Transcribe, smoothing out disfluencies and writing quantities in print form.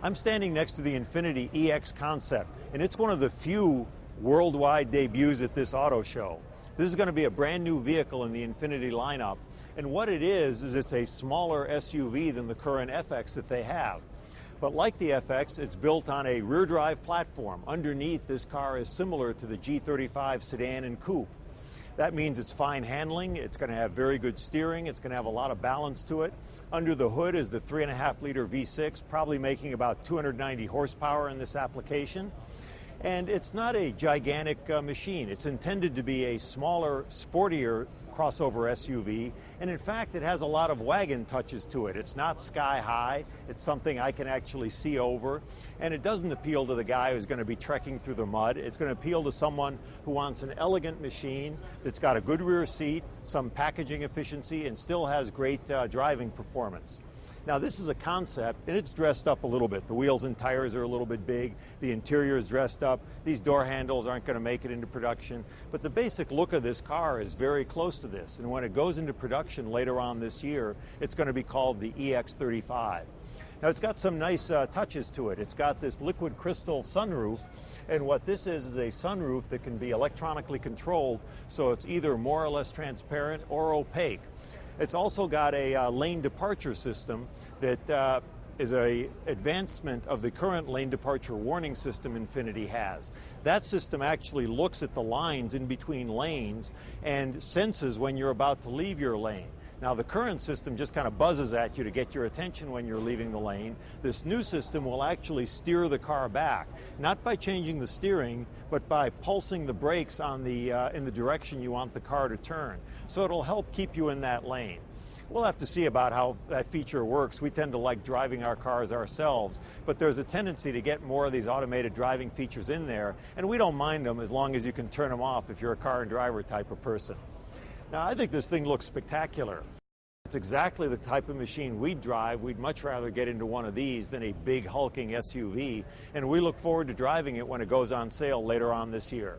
I'm standing next to the Infiniti EX Concept, and it's one of the few worldwide debuts at this auto show. This is going to be a brand new vehicle in the Infiniti lineup, and what it is it's a smaller SUV than the current FX that they have. But like the FX, it's built on a rear drive platform. Underneath, this car is similar to the G35 sedan and coupe. That means it's fine handling, it's going to have very good steering, it's going to have a lot of balance to it. Under the hood is the 3.5-liter V6, probably making about 290 horsepower in this application. And it's not a gigantic machine. It's intended to be a smaller, sportier crossover SUV, and in fact it has a lot of wagon touches to it. It's not sky high, it's something I can actually see over, and it doesn't appeal to the guy who's going to be trekking through the mud. It's going to appeal to someone who wants an elegant machine that's got a good rear seat, some packaging efficiency, and still has great driving performance. Now this is a concept, and it's dressed up a little bit. The wheels and tires are a little bit big. The interior is dressed up. These door handles aren't going to make it into production. But the basic look of this car is very close to this. And when it goes into production later on this year, it's going to be called the EX35. Now it's got some nice touches to it. It's got this liquid crystal sunroof. And what this is a sunroof that can be electronically controlled, so it's either more or less transparent or opaque. It's also got a lane departure system that is an advancement of the current lane departure warning system Infiniti has. That system actually looks at the lines in between lanes and senses when you're about to leave your lane. Now the current system just kind of buzzes at you to get your attention when you're leaving the lane. This new system will actually steer the car back, not by changing the steering, but by pulsing the brakes on in the direction you want the car to turn. So it'll help keep you in that lane. We'll have to see about how that feature works. We tend to like driving our cars ourselves, but there's a tendency to get more of these automated driving features in there, and we don't mind them as long as you can turn them off if you're a car and driver type of person. Now, I think this thing looks spectacular. It's exactly the type of machine we'd drive. We'd much rather get into one of these than a big hulking SUV, and we look forward to driving it when it goes on sale later on this year.